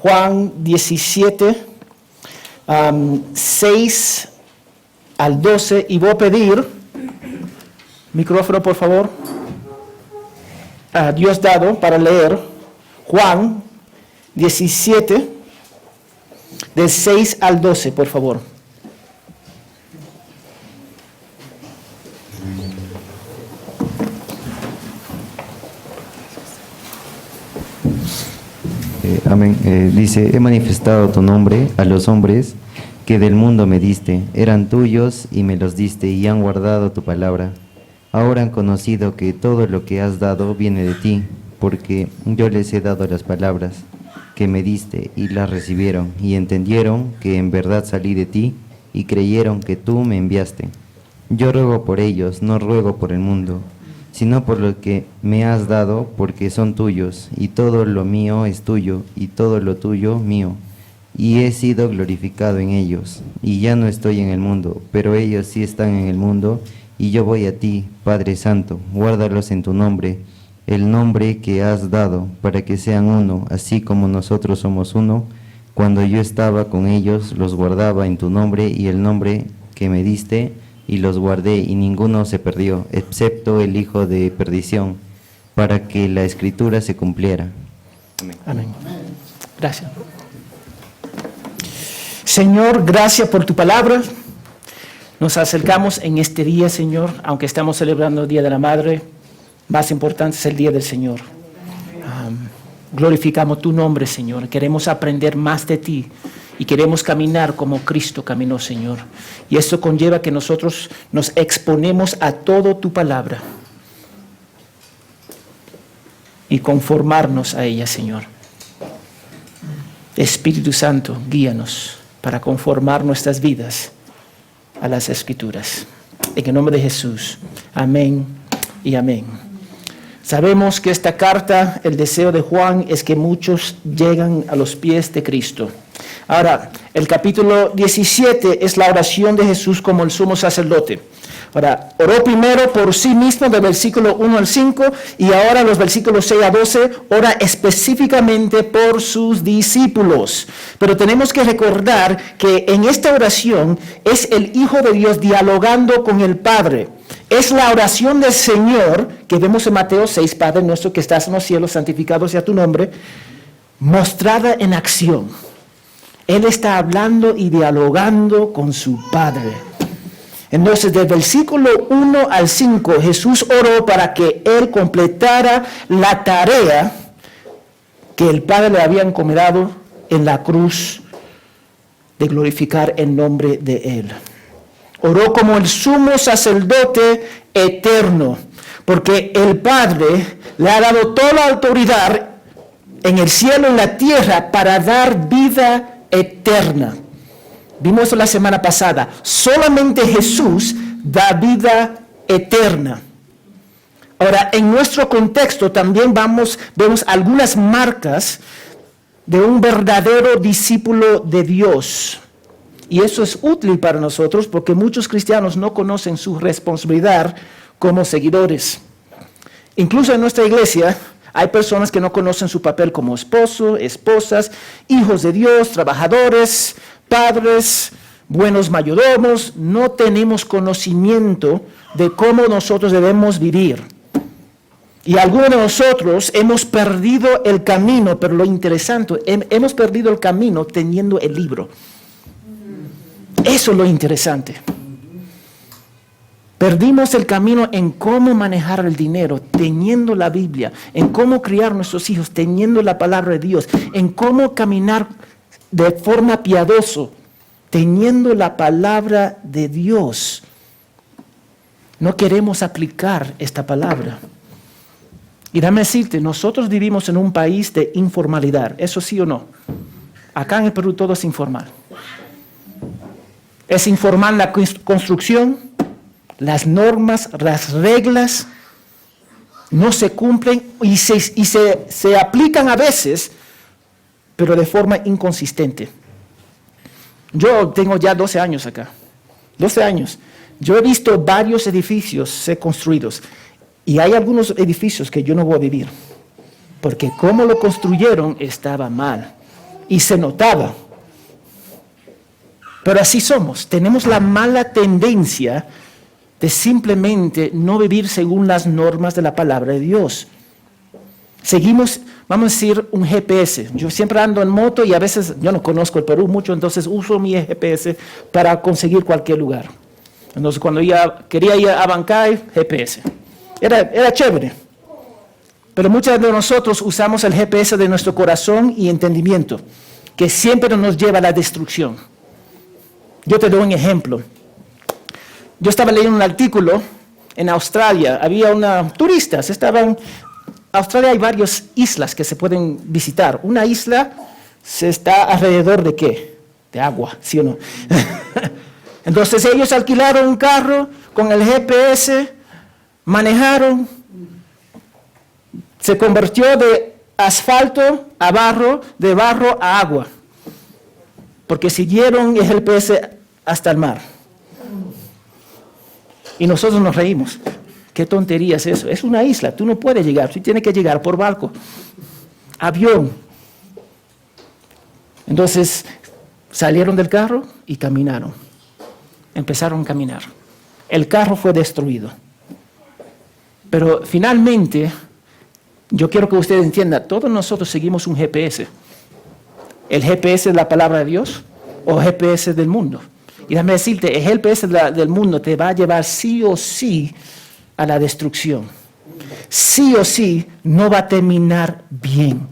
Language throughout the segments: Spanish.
Juan 17, 6 al 12, y voy a pedir, micrófono por favor, a Diosdado para leer Juan 17, del 6 al 12, por favor. Amén. Dice, he manifestado tu nombre a los hombres que del mundo me diste. Eran tuyos y me los diste y han guardado tu palabra. Ahora han conocido que todo lo que has dado viene de ti, porque yo les he dado las palabras que me diste y las recibieron y entendieron que en verdad salí de ti y creyeron que tú me enviaste. Yo ruego por ellos, no ruego por el mundo, sino por lo que me has dado, porque son tuyos, y todo lo mío es tuyo, y todo lo tuyo mío, y he sido glorificado en ellos, y ya no estoy en el mundo, pero ellos sí están en el mundo, y yo voy a ti, Padre Santo, guárdalos en tu nombre, el nombre que has dado, para que sean uno, así como nosotros somos uno. Cuando yo estaba con ellos, los guardaba en tu nombre, y el nombre que me diste, y los guardé, y ninguno se perdió, excepto el hijo de perdición, para que la escritura se cumpliera. Amén. Amén. Gracias. Señor, gracias por tu palabra. Nos acercamos en este día, Señor, aunque estamos celebrando el Día de la Madre, más importante es el Día del Señor. Glorificamos tu nombre, Señor. Queremos aprender más de ti. Y queremos caminar como Cristo caminó, Señor. Y esto conlleva que nosotros nos exponemos a toda tu palabra. Y conformarnos a ella, Señor. Espíritu Santo, guíanos para conformar nuestras vidas a las Escrituras. En el nombre de Jesús. Amén y amén. Sabemos que esta carta, el deseo de Juan es que muchos llegan a los pies de Cristo. Ahora, el capítulo 17 es la oración de Jesús como el sumo sacerdote. Ahora, oró primero por sí mismo del versículo 1 al 5 y ahora los versículos 6 a 12 ora específicamente por sus discípulos. Pero tenemos que recordar que en esta oración es el Hijo de Dios dialogando con el Padre. Es la oración del Señor que vemos en Mateo 6, Padre nuestro que estás en los cielos, santificado sea tu nombre, mostrada en acción. Él está hablando y dialogando con su Padre. Entonces, del versículo 1 al 5, Jesús oró para que Él completara la tarea que el Padre le había encomendado en la cruz de glorificar el nombre de Él. Oró como el sumo sacerdote eterno, porque el Padre le ha dado toda la autoridad en el cielo y en la tierra para dar vida eterna. Vimos eso la semana pasada. Solamente Jesús da vida eterna. Ahora, en nuestro contexto también vemos algunas marcas de un verdadero discípulo de Dios. Y eso es útil para nosotros porque muchos cristianos no conocen su responsabilidad como seguidores. Incluso en nuestra iglesia hay personas que no conocen su papel como esposo, esposas, hijos de Dios, trabajadores, padres, buenos mayordomos. No tenemos conocimiento de cómo nosotros debemos vivir. Y algunos de nosotros hemos perdido el camino, pero lo interesante, hemos perdido el camino teniendo el libro. Eso es lo interesante. Perdimos el camino en cómo manejar el dinero, teniendo la Biblia, en cómo criar nuestros hijos, teniendo la palabra de Dios, en cómo caminar de forma piadosa, teniendo la palabra de Dios. No queremos aplicar esta palabra. Y déjame decirte, nosotros vivimos en un país de informalidad, ¿eso sí o no? Acá en el Perú todo es informal. Es informal la construcción, las normas, las reglas no se cumplen y se aplican a veces, pero de forma inconsistente. Yo tengo ya 12 años acá, 12 años. Yo he visto varios edificios ser construidos y hay algunos edificios que yo no voy a vivir, porque cómo lo construyeron estaba mal. y se notaba. Pero así somos. Tenemos la mala tendencia de simplemente no vivir según las normas de la palabra de Dios. Seguimos, vamos a decir, un GPS. Yo siempre ando en moto y a veces yo no conozco el Perú mucho, entonces uso mi GPS para conseguir cualquier lugar. Entonces cuando quería ir a Bancay, GPS. Era chévere. Pero muchos de nosotros usamos el GPS de nuestro corazón y entendimiento, que siempre nos lleva a la destrucción. Yo te doy un ejemplo. Yo estaba leyendo un artículo en Australia. Había turistas. En Australia hay varias islas que se pueden visitar. Una isla está alrededor de ¿qué? De agua, ¿sí o no? Entonces ellos alquilaron un carro con el GPS, manejaron, se convirtió de asfalto a barro, de barro a agua, porque siguieron el GPS hasta el mar. Y nosotros nos reímos. ¿Qué tontería es eso? Es una isla, tú no puedes llegar, tú tienes que llegar por barco, avión. Entonces salieron del carro y caminaron. Empezaron a caminar. El carro fue destruido. Pero finalmente, yo quiero que ustedes entiendan, todos nosotros seguimos un GPS. ¿El GPS es la palabra de Dios o el GPS del mundo? Y déjame decirte, el GPS del mundo te va a llevar sí o sí a la destrucción. Sí o sí no va a terminar bien.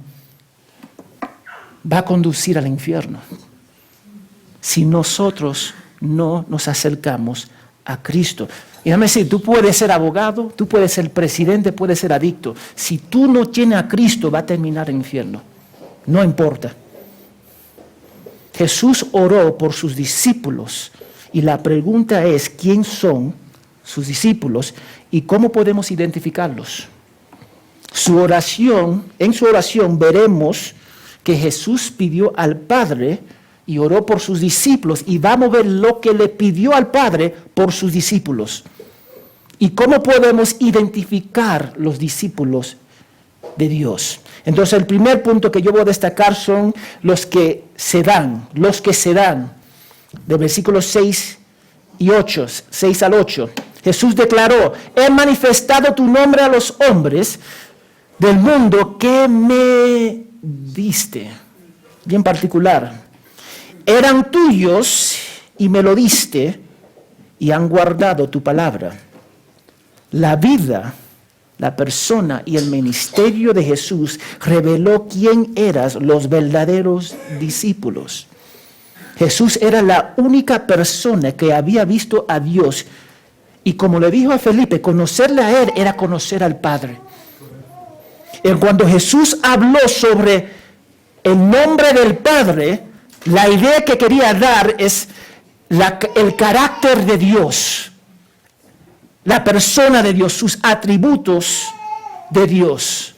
Va a conducir al infierno. Si nosotros no nos acercamos a Cristo. Y déjame decir, tú puedes ser abogado, tú puedes ser presidente, puedes ser adicto. Si tú no tienes a Cristo, va a terminar en el infierno. No importa. Jesús oró por sus discípulos y la pregunta es, ¿quién son sus discípulos y cómo podemos identificarlos? En su oración veremos que Jesús pidió al Padre y oró por sus discípulos y vamos a ver lo que le pidió al Padre por sus discípulos. ¿Y cómo podemos identificar los discípulos de Dios? Entonces el primer punto que yo voy a destacar son los que se dan, de versículos 6 al 8. Jesús declaró, he manifestado tu nombre a los hombres del mundo que me diste. Bien particular. Eran tuyos y me lo diste y han guardado tu palabra. La vida, la persona y el ministerio de Jesús reveló quién eran los verdaderos discípulos. Jesús era la única persona que había visto a Dios. Y como le dijo a Felipe, conocerle a Él era conocer al Padre. Y cuando Jesús habló sobre el nombre del Padre, la idea que quería dar es el carácter de Dios, la persona de Dios, sus atributos de Dios.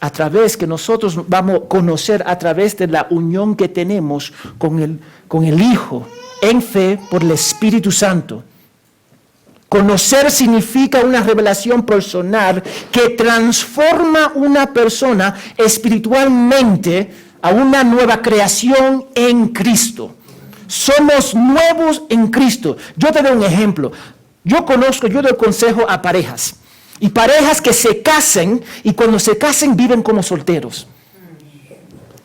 A través que nosotros vamos a conocer a través de la unión que tenemos con el Hijo, en fe por el Espíritu Santo. Conocer significa una revelación personal que transforma una persona espiritualmente a una nueva creación en Cristo. Somos nuevos en Cristo. Yo te doy un ejemplo. Yo doy consejo a parejas. Y parejas que se casen y cuando se casen viven como solteros.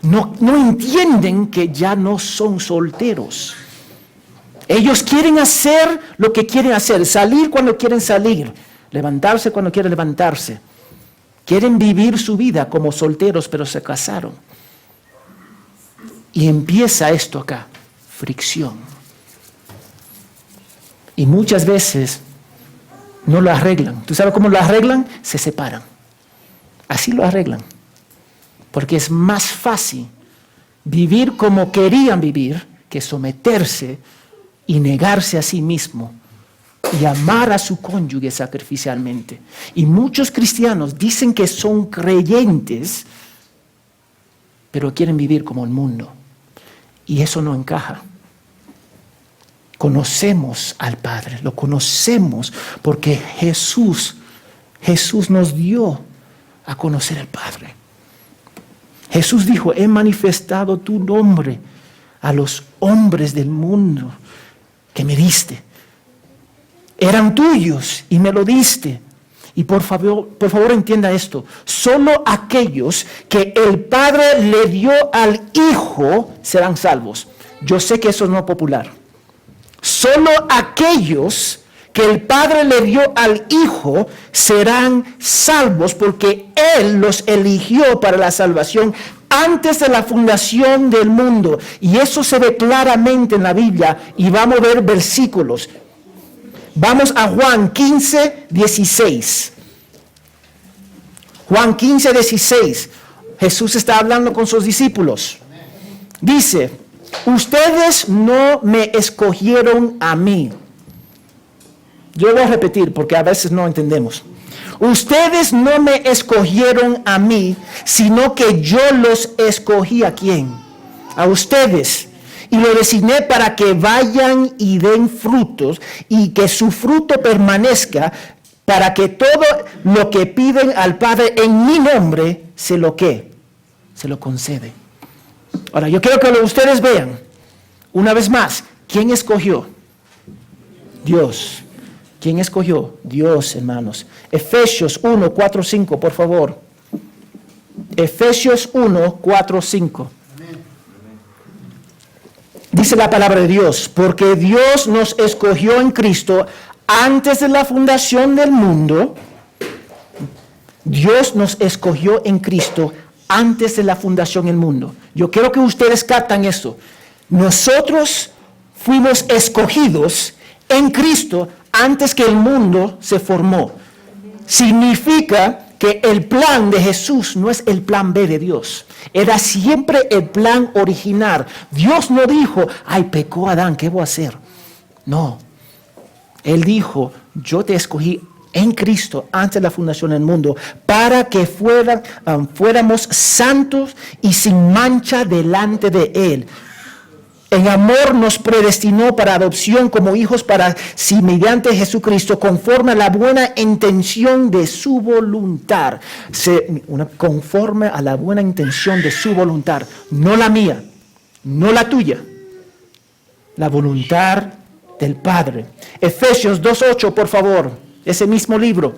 No entienden que ya no son solteros. Ellos quieren hacer lo que quieren hacer, salir cuando quieren salir, levantarse cuando quieren levantarse. Quieren vivir su vida como solteros, pero se casaron. Y empieza esto acá, fricción. Y muchas veces no lo arreglan. ¿Tú sabes cómo lo arreglan? Se separan. Así lo arreglan. Porque es más fácil vivir como querían vivir que someterse y negarse a sí mismo y amar a su cónyuge sacrificialmente. Y muchos cristianos dicen que son creyentes, pero quieren vivir como el mundo. Y eso no encaja. Conocemos al Padre, lo conocemos porque Jesús nos dio a conocer al Padre. Jesús dijo, he manifestado tu nombre a los hombres del mundo que me diste. Eran tuyos y me lo diste. Y por favor entienda esto. Solo aquellos que el Padre le dio al Hijo serán salvos. Yo sé que eso no es popular. Solo aquellos que el Padre le dio al Hijo serán salvos porque Él los eligió para la salvación antes de la fundación del mundo. Y eso se ve claramente en la Biblia y vamos a ver versículos. Vamos a Juan 15, 16. Juan 15, 16. Jesús está hablando con sus discípulos. Dice, ustedes no me escogieron a mí. Yo voy a repetir porque a veces no entendemos. Ustedes no me escogieron a mí, sino que yo los escogí. ¿A quién? A ustedes. Y lo designé para que vayan y den frutos y que su fruto permanezca, para que todo lo que piden al Padre en mi nombre, se lo concede. Ahora, yo quiero que ustedes vean, una vez más, ¿quién escogió? Dios. ¿Quién escogió? Dios, hermanos. Efesios 1, 4, 5, por favor. Efesios 1, 4, 5. Dice la palabra de Dios, porque Dios nos escogió en Cristo antes de la fundación del mundo. Dios nos escogió en Cristo antes de la fundación del mundo. Yo quiero que ustedes captan esto. Nosotros fuimos escogidos en Cristo antes que el mundo se formó. Significa que el plan de Jesús no es el plan B de Dios. Era siempre el plan original. Dios no dijo, ay, pecó Adán, ¿qué voy a hacer? No. Él dijo, yo te escogí en Cristo antes de la fundación del mundo para que fuéramos santos y sin mancha delante de Él. En amor nos predestinó para adopción como hijos para sí mediante Jesucristo, conforme a la buena intención de su voluntad. Conforme a la buena intención de su voluntad, no la mía, no la tuya, la voluntad del Padre. Efesios 2:8, por favor, ese mismo libro.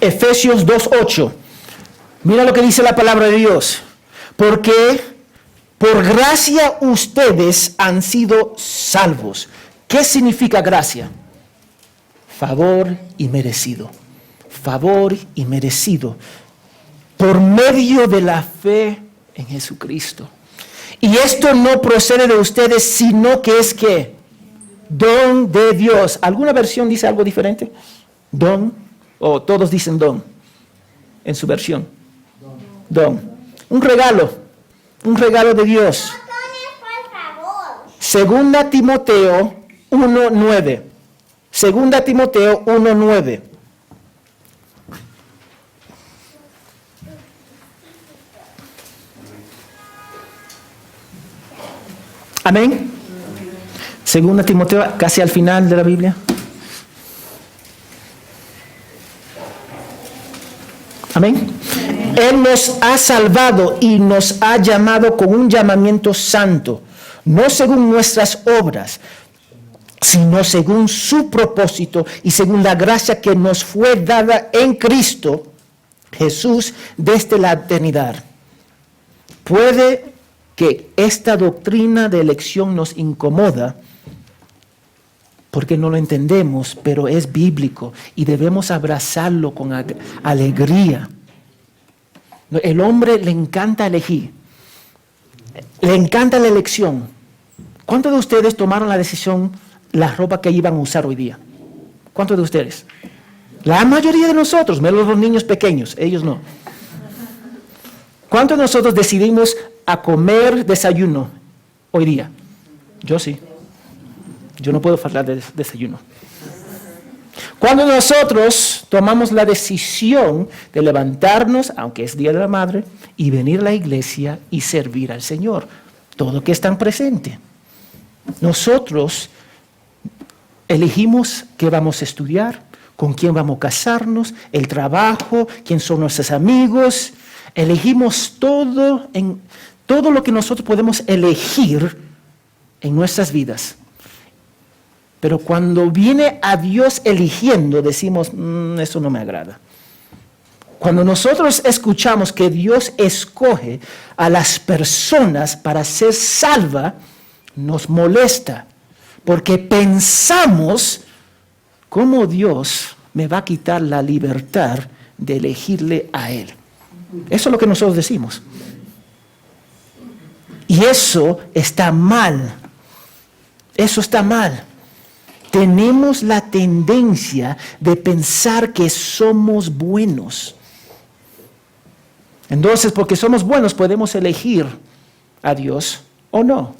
Efesios 2:8. Mira lo que dice la palabra de Dios. Porque por gracia ustedes han sido salvos. ¿Qué significa gracia? Favor y merecido. Favor y merecido. Por medio de la fe en Jesucristo. Y esto no procede de ustedes, sino que es que don de Dios. ¿Alguna versión dice algo diferente? Don. O todos dicen don en su versión. Don. Un regalo de Dios. Segunda Timoteo 1:9. Segunda Timoteo 1:9. Amén. Segunda Timoteo, casi al final de la Biblia. Amén. Él nos ha salvado y nos ha llamado con un llamamiento santo, no según nuestras obras, sino según su propósito y según la gracia que nos fue dada en Cristo Jesús desde la eternidad. Puede que esta doctrina de elección nos incomoda porque no lo entendemos, pero es bíblico y debemos abrazarlo con alegría. El hombre le encanta elegir, le encanta la elección. ¿Cuántos de ustedes tomaron la decisión, la ropa que iban a usar hoy día? ¿Cuántos de ustedes? La mayoría de nosotros, menos los niños pequeños, ellos no. ¿Cuántos de nosotros decidimos a comer desayuno hoy día? Yo sí. Yo no puedo faltar de desayuno. Cuando nosotros tomamos la decisión de levantarnos, aunque es Día de la Madre, y venir a la iglesia y servir al Señor, todo que están presente. Nosotros elegimos qué vamos a estudiar, con quién vamos a casarnos, el trabajo, quién son nuestros amigos. Elegimos todo lo que nosotros podemos elegir en nuestras vidas. Pero cuando viene a Dios eligiendo, decimos, eso no me agrada. Cuando nosotros escuchamos que Dios escoge a las personas para ser salva, nos molesta, porque pensamos cómo Dios me va a quitar la libertad de elegirle a Él. Eso es lo que nosotros decimos. Y eso está mal. Eso está mal. Tenemos la tendencia de pensar que somos buenos. Entonces, porque somos buenos, podemos elegir a Dios o no.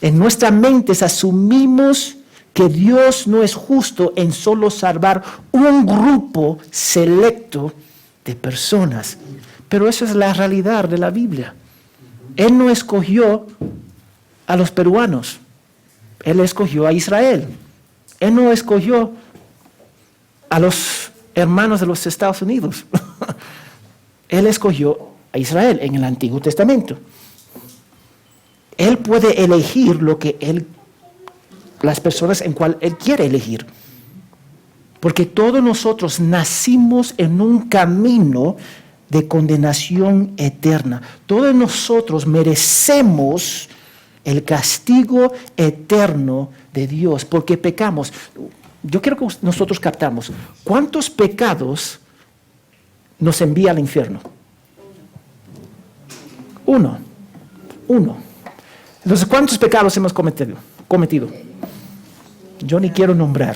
En nuestra mente asumimos que Dios no es justo en solo salvar un grupo selecto de personas. Pero esa es la realidad de la Biblia. Él no escogió a los peruanos. Él escogió a Israel. Él no escogió a los hermanos de los Estados Unidos. Él escogió a Israel en el Antiguo Testamento. Él puede elegir las personas en cual Él quiere elegir. Porque todos nosotros nacimos en un camino de condenación eterna. Todos nosotros merecemos el castigo eterno de Dios porque pecamos. Yo quiero que nosotros captamos, ¿cuántos pecados nos envía al infierno? Uno. Entonces, ¿cuántos pecados hemos cometido? Yo ni quiero nombrar.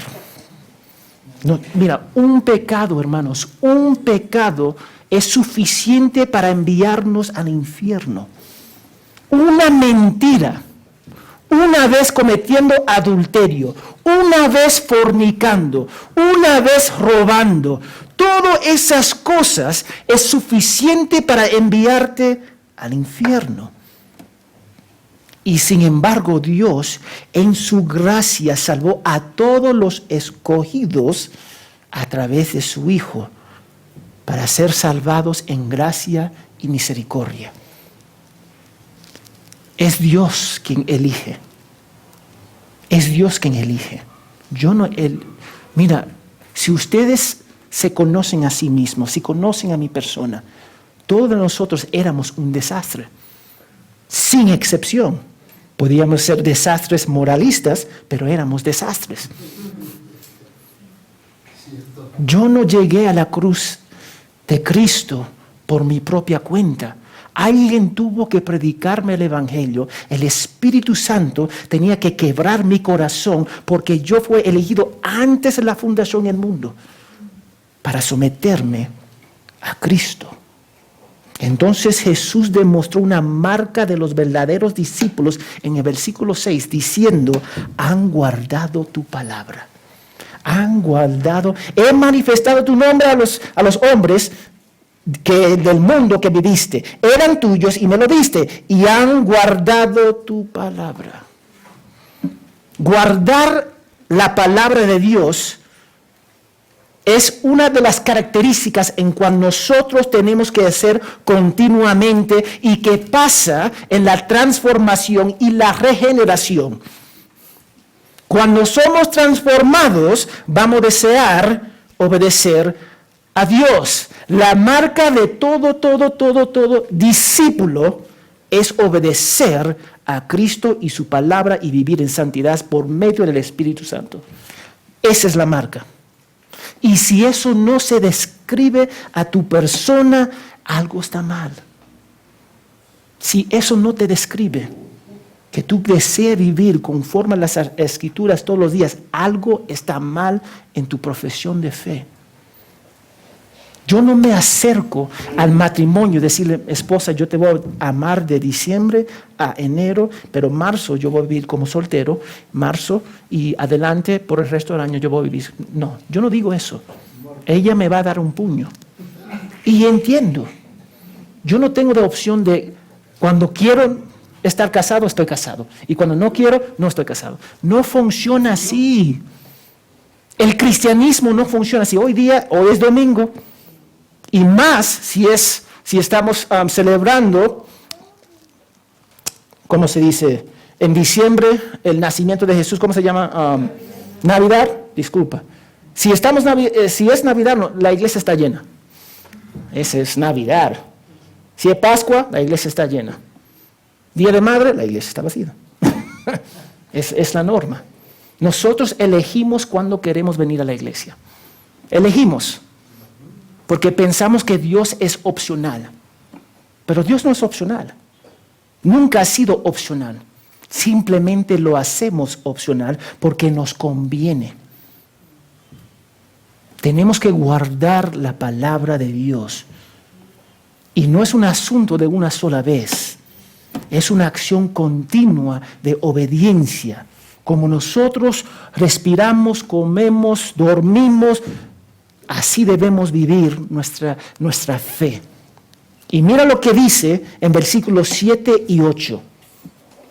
No, mira, un pecado, hermanos, un pecado es suficiente para enviarnos al infierno. Una mentira, una vez cometiendo adulterio, una vez fornicando, una vez robando, todas esas cosas es suficiente para enviarte al infierno. Y sin embargo, Dios en su gracia salvó a todos los escogidos a través de su Hijo para ser salvados en gracia y misericordia. Es Dios quien elige. Es Dios quien elige. Mira, si ustedes se conocen a sí mismos, si conocen a mi persona, todos nosotros éramos un desastre, sin excepción. Podíamos ser desastres moralistas, pero éramos desastres. Yo no llegué a la cruz de Cristo por mi propia cuenta. Alguien tuvo que predicarme el Evangelio. El Espíritu Santo tenía que quebrar mi corazón porque yo fui elegido antes de la fundación del mundo para someterme a Cristo. Entonces Jesús demostró una marca de los verdaderos discípulos en el versículo 6 diciendo, han guardado tu palabra. Han guardado, he manifestado tu nombre a los hombres del mundo que me diste. Eran tuyos y me lo diste y han guardado tu palabra. Guardar la palabra de Dios es una de las características en cual nosotros tenemos que hacer continuamente y que pasa en la transformación y la regeneración. Cuando somos transformados, vamos a desear obedecer a Dios. La marca de todo discípulo es obedecer a Cristo y su palabra y vivir en santidad por medio del Espíritu Santo. Esa es la marca. Y si eso no se describe a tu persona, algo está mal. Si eso no te describe, que tú deseas vivir conforme a las Escrituras todos los días, algo está mal en tu profesión de fe. Yo no me acerco al matrimonio, decirle, esposa, yo te voy a amar de diciembre a enero, pero marzo yo voy a vivir como soltero, marzo y adelante por el resto del año yo voy a vivir. No, yo no digo eso. Ella me va a dar un puño. Y entiendo. Yo no tengo la opción de, cuando quiero estar casado, estoy casado. Y cuando no quiero, no estoy casado. No funciona así. El cristianismo no funciona así. Hoy es domingo, y más si estamos celebrando, ¿cómo se dice? En diciembre, el nacimiento de Jesús, ¿cómo se llama? Navidad, disculpa. Si es Navidad, no, la iglesia está llena. Ese es Navidad. Si es Pascua, la iglesia está llena. Día de Madre, la iglesia está vacía. Es la norma. Nosotros elegimos cuándo queremos venir a la iglesia. Elegimos. Porque pensamos que Dios es opcional. Pero Dios no es opcional. Nunca ha sido opcional. Simplemente lo hacemos opcional porque nos conviene. Tenemos que guardar la palabra de Dios. Y no es un asunto de una sola vez. Es una acción continua de obediencia. Como nosotros respiramos, comemos, dormimos, así debemos vivir nuestra fe. Y mira lo que dice en versículos 7 y 8.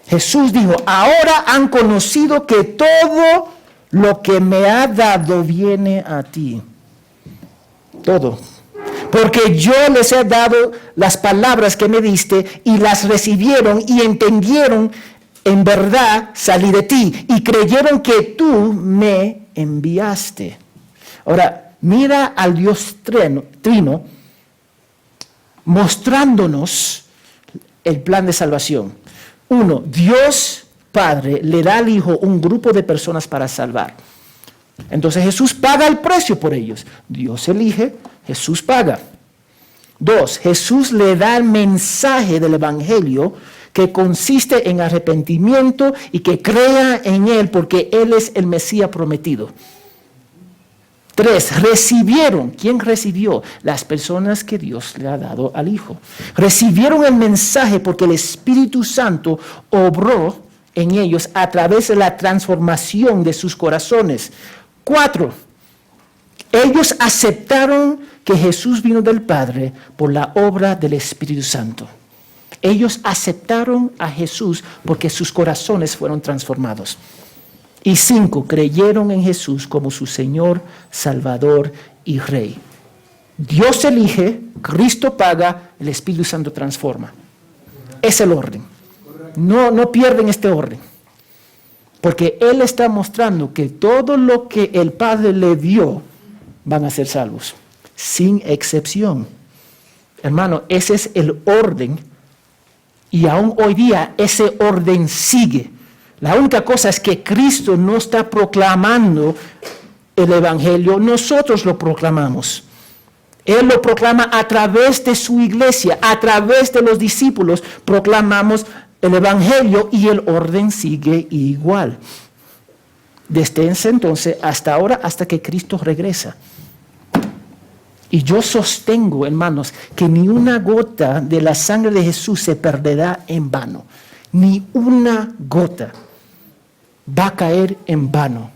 Jesús dijo, ahora han conocido que todo lo que me ha dado viene a ti. Todo. Porque yo les he dado las palabras que me diste y las recibieron y entendieron, en verdad salí de ti y creyeron que tú me enviaste. Ahora, mira al Dios Trino mostrándonos el plan de salvación. 1, Dios Padre le da al Hijo un grupo de personas para salvar. Entonces Jesús paga el precio por ellos. Dios elige, Jesús paga. 2, Jesús le da el mensaje del Evangelio que consiste en arrepentimiento y que crea en Él porque Él es el Mesías prometido. 3, recibieron. ¿Quién recibió? Las personas que Dios le ha dado al Hijo. Recibieron el mensaje porque el Espíritu Santo obró en ellos a través de la transformación de sus corazones. 4, ellos aceptaron que Jesús vino del Padre por la obra del Espíritu Santo. Ellos aceptaron a Jesús porque sus corazones fueron transformados. Y 5, creyeron en Jesús como su Señor, Salvador y Rey. Dios elige, Cristo paga, el Espíritu Santo transforma. Es el orden. No pierden este orden. Porque Él está mostrando que todo lo que el Padre le dio van a ser salvos. Sin excepción. Hermano, ese es el orden. Y aún hoy día ese orden sigue. La única cosa es que Cristo no está proclamando el Evangelio, nosotros lo proclamamos. Él lo proclama a través de su iglesia, a través de los discípulos, proclamamos el Evangelio y el orden sigue igual. Desde ese entonces hasta ahora, hasta que Cristo regresa. Y yo sostengo, hermanos, que ni una gota de la sangre de Jesús se perderá en vano. Ni una gota va a caer en vano.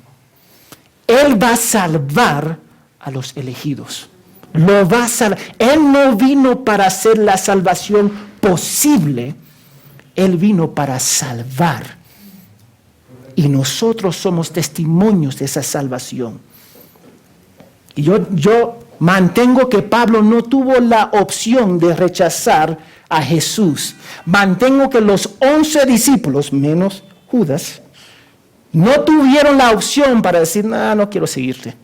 Él va a salvar a los elegidos. Lo va a salvar. Él no vino para hacer la salvación posible. Él vino para salvar. Y nosotros somos testimonios de esa salvación. Y yo mantengo que Pablo no tuvo la opción de rechazar a Jesús. Mantengo que los 11 discípulos, menos Judas, no tuvieron la opción para decir, no quiero seguirte.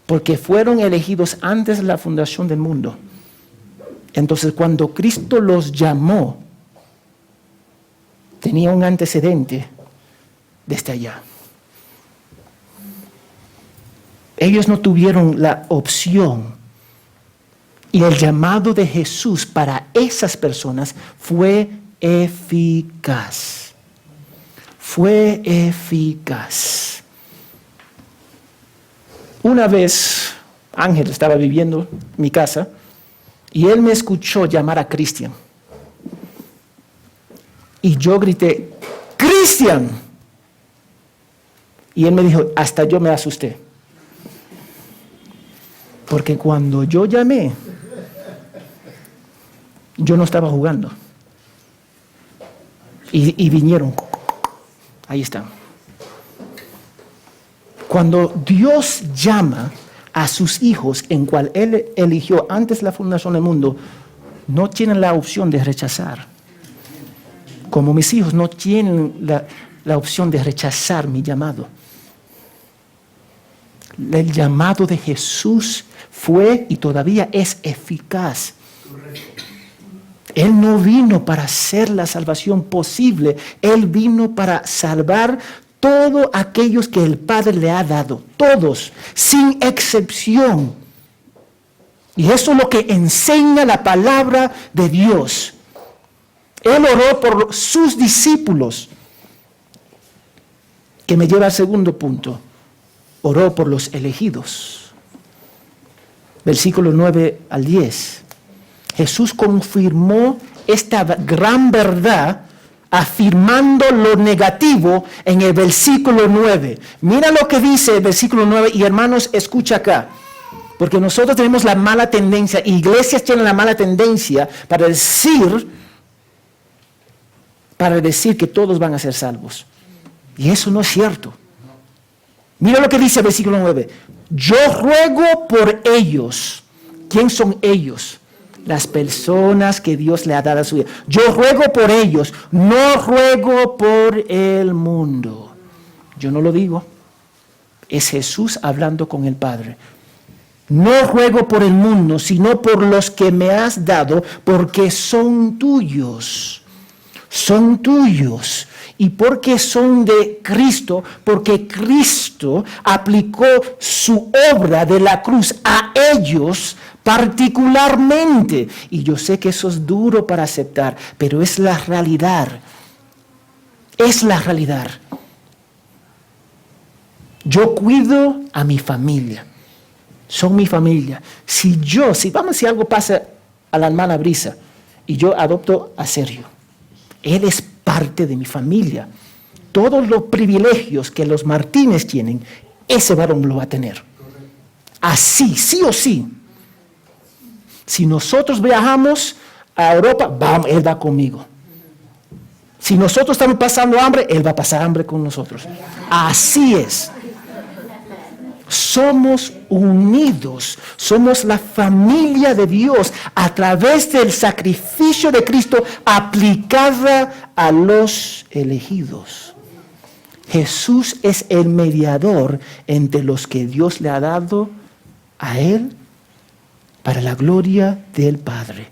Porque fueron elegidos antes de la fundación del mundo. Entonces, cuando Cristo los llamó, tenía un antecedente desde allá. Ellos no tuvieron la opción. Y el llamado de Jesús para esas personas fue eficaz. Fue eficaz. Una vez Ángel estaba viviendo en mi casa y él me escuchó llamar a Cristian. Y yo grité, ¡Cristian! Y él me dijo, hasta yo me asusté. Porque cuando yo llamé, yo no estaba jugando. Y vinieron. Ahí están. Cuando Dios llama a sus hijos, en cual Él eligió antes la fundación del mundo, no tienen la opción de rechazar. Como mis hijos no tienen la opción de rechazar mi llamado. El llamado de Jesús fue y todavía es eficaz. Él no vino para hacer la salvación posible. Él vino para salvar todos aquellos que el Padre le ha dado. Todos, sin excepción. Y eso es lo que enseña la palabra de Dios. Él oró por sus discípulos. Que me lleva al segundo punto. Oró por los elegidos. Versículos 9 al 10. Jesús confirmó esta gran verdad afirmando lo negativo en el versículo 9. Mira lo que dice el versículo 9 y hermanos, escucha acá. Porque nosotros tenemos la mala tendencia, iglesias tienen la mala tendencia para decir que todos van a ser salvos. Y eso no es cierto. Mira lo que dice el versículo 9. Yo ruego por ellos. ¿Quién son ellos? Las personas que Dios le ha dado a su vida. Yo ruego por ellos, no ruego por el mundo. Yo no lo digo. Es Jesús hablando con el Padre. No ruego por el mundo, sino por los que me has dado, porque son tuyos. Son tuyos. Y porque son de Cristo, porque Cristo aplicó su obra de la cruz a ellos particularmente. Y yo sé que eso es duro para aceptar, pero es la realidad. Es la realidad. Yo cuido a mi familia. Son mi familia. Si algo pasa a la hermana Brisa y yo adopto a Sergio, él es parte de mi familia. Todos los privilegios que los Martínez tienen, ese varón lo va a tener. Así, sí o sí. Si nosotros viajamos a Europa, él va conmigo. Si nosotros estamos pasando hambre, él va a pasar hambre con nosotros. Así es. Somos unidos, somos la familia de Dios a través del sacrificio de Cristo aplicada a los elegidos. Jesús es el mediador entre los que Dios le ha dado a Él para la gloria del Padre.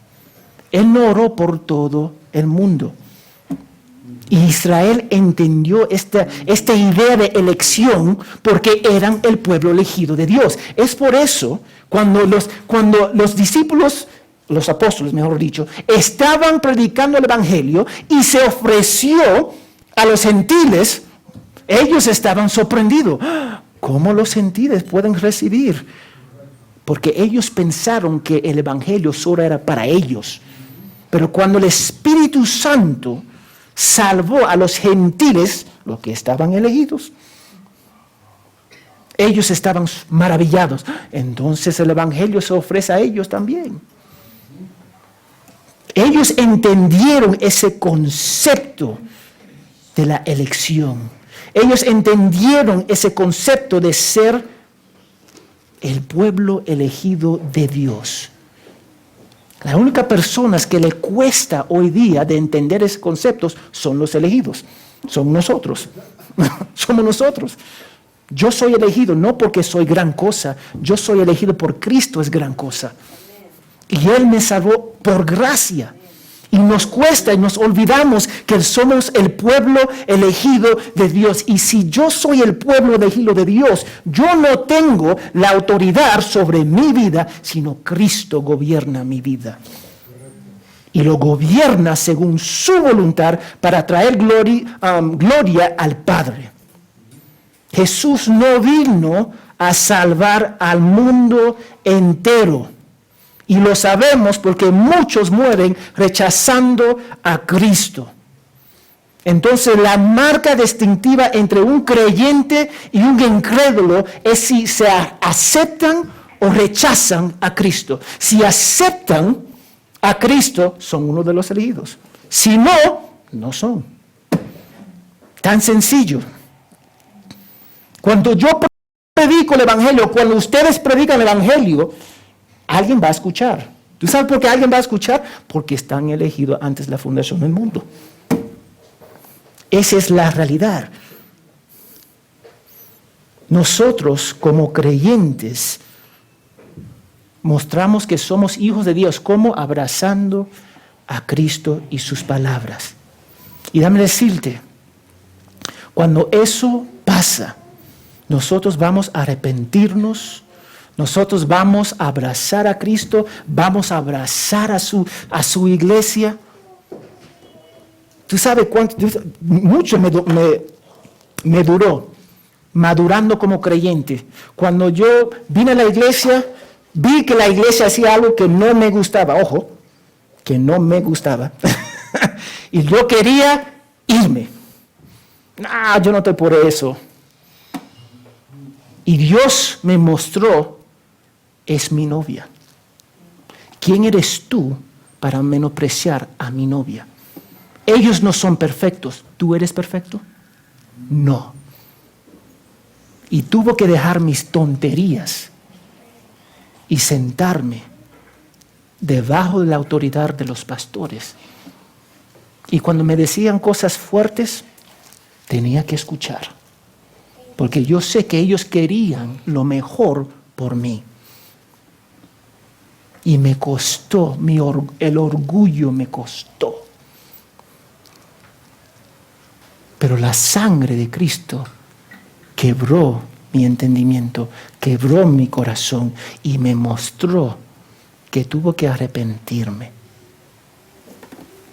Él no oró por todo el mundo. Israel entendió esta idea de elección porque eran el pueblo elegido de Dios. Es por eso cuando los discípulos, los apóstoles mejor dicho, estaban predicando el evangelio y se ofreció a los gentiles, ellos estaban sorprendidos. ¿Cómo los gentiles pueden recibir? Porque ellos pensaron que el evangelio solo era para ellos. Pero cuando el Espíritu Santo salvó a los gentiles, los que estaban elegidos, ellos estaban maravillados. Entonces el evangelio se ofrece a ellos también. Ellos entendieron ese concepto de la elección. Ellos entendieron ese concepto de ser el pueblo elegido de Dios. Las únicas personas que le cuesta hoy día de entender esos conceptos son los elegidos. Son nosotros. Somos nosotros. Yo soy elegido no porque soy gran cosa. Yo soy elegido por Cristo es gran cosa. Y Él me salvó por gracia. Y nos cuesta y nos olvidamos que somos el pueblo elegido de Dios. Y si yo soy el pueblo elegido de Dios, yo no tengo la autoridad sobre mi vida, sino Cristo gobierna mi vida. Y lo gobierna según su voluntad para traer gloria al Padre. Jesús no vino a salvar al mundo entero. Y lo sabemos porque muchos mueren rechazando a Cristo. Entonces la marca distintiva entre un creyente y un incrédulo es si se aceptan o rechazan a Cristo. Si aceptan a Cristo, son uno de los elegidos. Si no, no son. Tan sencillo. Cuando yo predico el Evangelio, cuando ustedes predican el Evangelio, alguien va a escuchar. ¿Tú sabes por qué alguien va a escuchar? Porque están elegidos antes de la fundación del mundo. Esa es la realidad. Nosotros, como creyentes, mostramos que somos hijos de Dios, como abrazando a Cristo y sus palabras. Y déjame decirte, cuando eso pasa, nosotros vamos a arrepentirnos, nosotros vamos a abrazar a Cristo, vamos a abrazar a su iglesia. Tú sabes cuánto, mucho me duró madurando como creyente. Cuando yo vine a la iglesia, vi que la iglesia hacía algo que no me gustaba. Ojo, que no me gustaba. Y yo quería irme. No, yo no estoy por eso. Y Dios me mostró, es mi novia. ¿Quién eres tú para menospreciar a mi novia? Ellos no son perfectos. ¿Tú eres perfecto? No. Y tuve que dejar mis tonterías y sentarme debajo de la autoridad de los pastores. Y cuando me decían cosas fuertes, tenía que escuchar. Porque yo sé que ellos querían lo mejor por mí. Y me costó, el orgullo me costó. Pero la sangre de Cristo quebró mi entendimiento, quebró mi corazón y me mostró que tuvo que arrepentirme.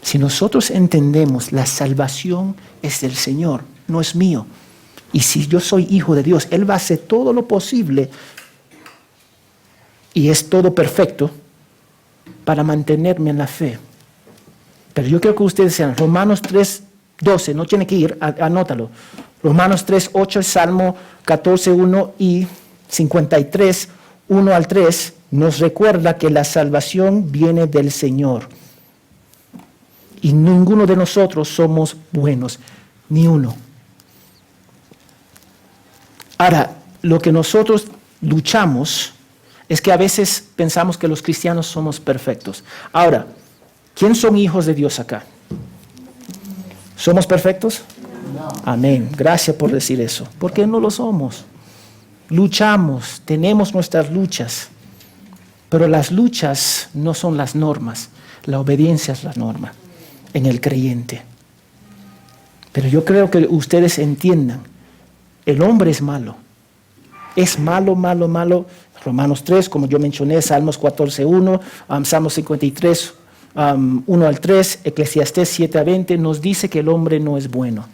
Si nosotros entendemos, la salvación es del Señor, no es mío. Y si yo soy hijo de Dios, Él va a hacer todo lo posible y es todo perfecto para mantenerme en la fe. Pero yo quiero que ustedes sean Romanos 3:12, no tiene que ir, anótalo. Romanos 3:8, Salmo 14:1 y 53:1 al 3 nos recuerda que la salvación viene del Señor. Y ninguno de nosotros somos buenos, ni uno. Ahora, lo que nosotros luchamos es que a veces pensamos que los cristianos somos perfectos. Ahora, ¿quién son hijos de Dios acá? ¿Somos perfectos? No. Amén. Gracias por decir eso. Porque no lo somos. Luchamos, tenemos nuestras luchas. Pero las luchas no son las normas. La obediencia es la norma en el creyente. Pero yo creo que ustedes entiendan, el hombre es malo. Es malo, malo, malo. Romanos 3, como yo mencioné, Salmos 14:1, Salmos 53, 1 al 3, Eclesiastés 7-20, nos dice que el hombre no es bueno.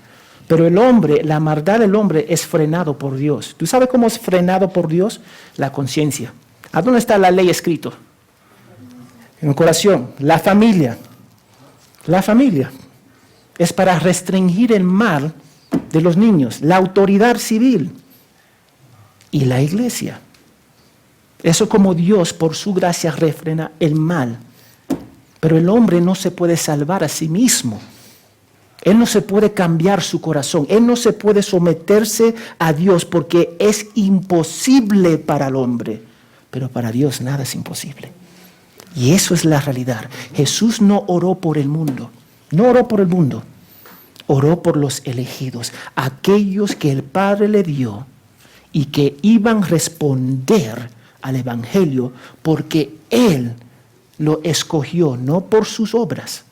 Pero el hombre, la maldad del hombre es frenado por Dios. ¿Tú sabes cómo es frenado por Dios? La conciencia. ¿A dónde está la ley escrito? En el corazón. La familia. La familia es para restringir el mal de los niños. La autoridad civil y la iglesia. Eso como Dios por su gracia refrena el mal. Pero el hombre no se puede salvar a sí mismo. Él no se puede cambiar su corazón. Él no se puede someterse a Dios porque es imposible para el hombre. Pero para Dios nada es imposible. Y eso es la realidad. Jesús no oró por el mundo. No oró por el mundo. Oró por los elegidos. Aquellos que el Padre le dio y que iban a responder al Evangelio porque Él lo escogió no por sus obras,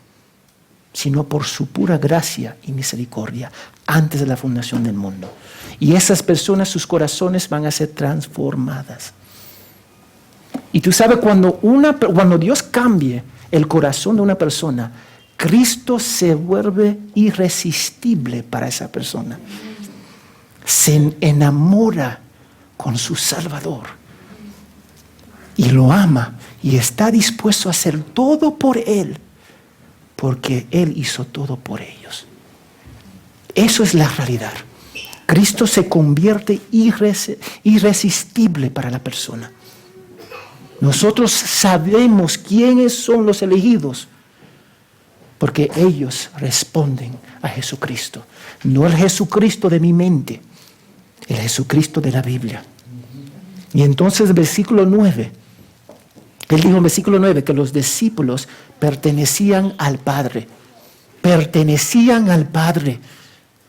sino por su pura gracia y misericordia antes de la fundación del mundo. Y esas personas, sus corazones van a ser transformadas. Y tú sabes, cuando Dios cambie el corazón de una persona, Cristo se vuelve irresistible para esa persona. Se enamora con su Salvador y lo ama y está dispuesto a hacer todo por Él, porque Él hizo todo por ellos. Eso es la realidad. Cristo se convierte irresistible para la persona. Nosotros sabemos quiénes son los elegidos, porque ellos responden a Jesucristo. No el Jesucristo de mi mente, el Jesucristo de la Biblia. Y entonces, versículo 9, él dijo en versículo 9 que los discípulos pertenecían al Padre. Pertenecían al Padre.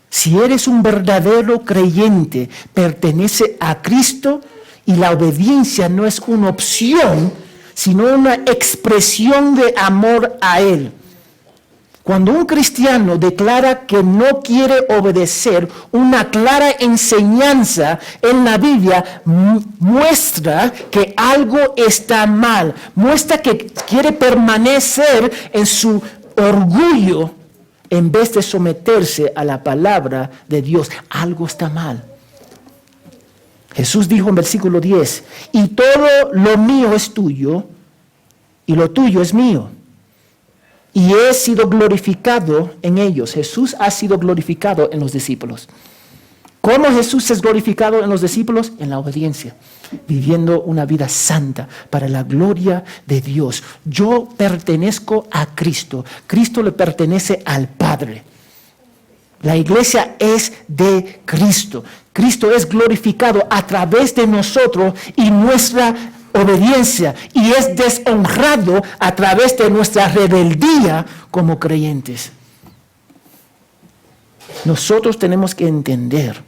Si eres un verdadero creyente, pertenece a Cristo y la obediencia no es una opción, sino una expresión de amor a Él. Cuando un cristiano declara que no quiere obedecer, una clara enseñanza en la Biblia muestra que algo está mal, muestra que quiere permanecer en su orgullo en vez de someterse a la palabra de Dios. Algo está mal. Jesús dijo en versículo 10, y todo lo mío es tuyo, y lo tuyo es mío. Y he sido glorificado en ellos. Jesús ha sido glorificado en los discípulos. ¿Cómo Jesús es glorificado en los discípulos? En la obediencia, viviendo una vida santa para la gloria de Dios. Yo pertenezco a Cristo. Cristo le pertenece al Padre. La iglesia es de Cristo. Cristo es glorificado a través de nosotros y nuestra obediencia, y es deshonrado a través de nuestra rebeldía como creyentes. Nosotros tenemos que entender,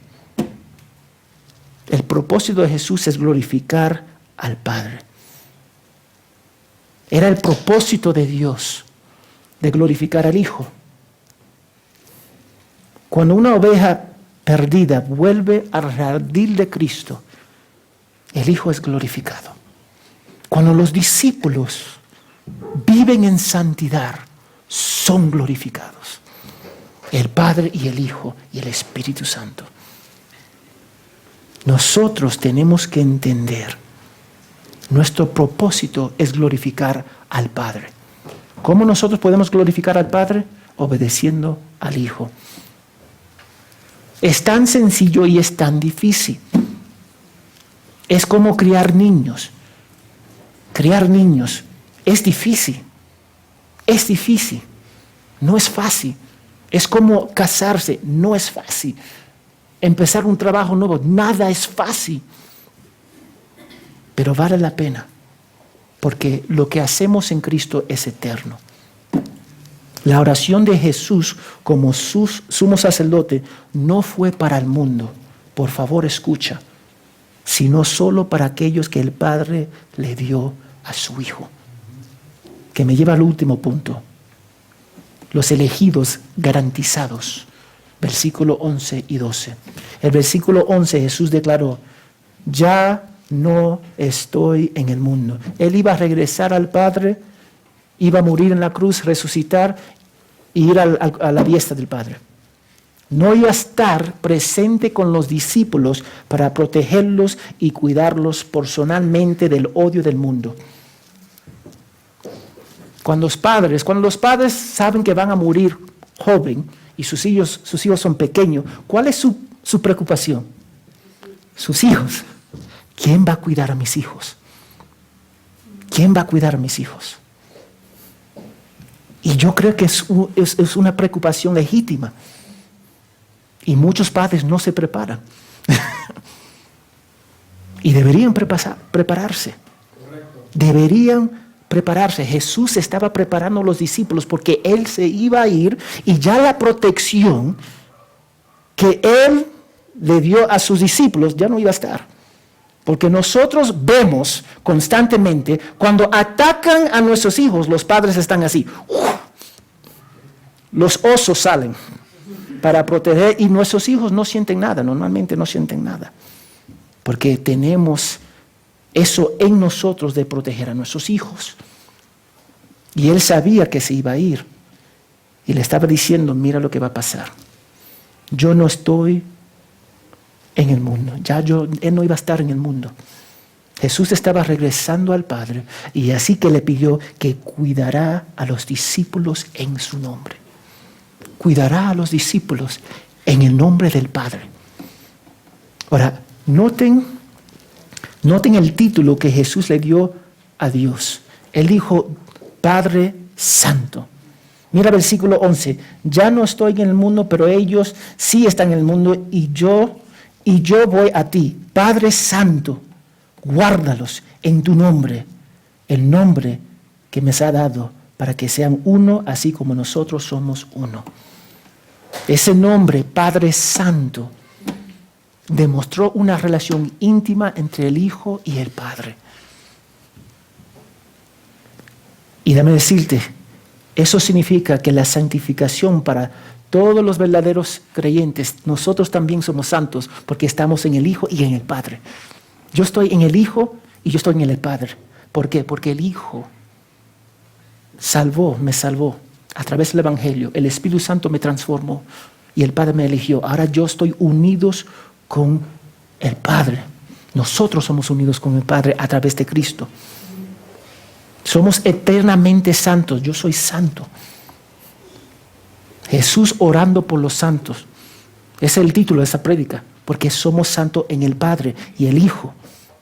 el propósito de Jesús es glorificar al Padre. Era el propósito de Dios de glorificar al Hijo. Cuando una oveja perdida vuelve al redil de Cristo, el Hijo es glorificado. Cuando los discípulos viven en santidad, son glorificados. El Padre y el Hijo y el Espíritu Santo. Nosotros tenemos que entender, nuestro propósito es glorificar al Padre. ¿Cómo nosotros podemos glorificar al Padre? Obedeciendo al Hijo. Es tan sencillo y es tan difícil. Es como criar niños. Criar niños es difícil. Es difícil. No es fácil. Es como casarse. No es fácil. Empezar un trabajo nuevo. Nada es fácil. Pero vale la pena. Porque lo que hacemos en Cristo es eterno. La oración de Jesús como sumo sacerdote no fue para el mundo. Por favor, escucha. Sino solo para aquellos que el Padre le dio a su Hijo. Que me lleva al último punto. Los elegidos garantizados. Versículo 11 y 12. El versículo 11 Jesús declaró, ya no estoy en el mundo. Él iba a regresar al Padre, iba a morir en la cruz, resucitar y ir a la diestra del Padre. No iba a estar presente con los discípulos para protegerlos y cuidarlos personalmente del odio del mundo. Cuando los padres saben que van a morir joven y sus hijos son pequeños, ¿cuál es su preocupación? Sus hijos. ¿Quién va a cuidar a mis hijos? ¿Quién va a cuidar a mis hijos? Y yo creo que es una preocupación legítima. Y muchos padres no se preparan. Y deberían prepararse. Deberían prepararse. Jesús estaba preparando a los discípulos porque Él se iba a ir y ya la protección que Él le dio a sus discípulos ya no iba a estar. Porque nosotros vemos constantemente cuando atacan a nuestros hijos, los padres están así. Los osos salen para proteger y nuestros hijos no sienten nada, normalmente no sienten nada. Porque tenemos eso en nosotros de proteger a nuestros hijos. Y Él sabía que se iba a ir. Y le estaba diciendo, mira lo que va a pasar. Yo no estoy en el mundo. Él no iba a estar en el mundo. Jesús estaba regresando al Padre y así que le pidió que cuidará a los discípulos en su nombre. Cuidará a los discípulos en el nombre del Padre. Ahora, noten el título que Jesús le dio a Dios. Él dijo, Padre Santo. Mira versículo 11. Ya no estoy en el mundo, pero ellos sí están en el mundo y yo voy a ti. Padre Santo, Guárdalos en tu nombre, el nombre que me has dado, para que sean uno, así como nosotros somos uno. Ese nombre, Padre Santo, demostró una relación íntima entre el Hijo y el Padre. Y déjame decirte, eso significa que la santificación para todos los verdaderos creyentes, nosotros también somos santos porque estamos en el Hijo y en el Padre. Yo estoy en el Hijo y yo estoy en el Padre. ¿Por qué? Porque el Hijo me salvó a través del Evangelio. El Espíritu Santo me transformó y el Padre me eligió. Ahora yo estoy unidos con el Padre. Nosotros somos unidos con el Padre a través de Cristo. Somos eternamente santos. Yo soy santo. Jesús orando por los santos. Ese es el título de esa prédica. Porque somos santos en el Padre y el Hijo.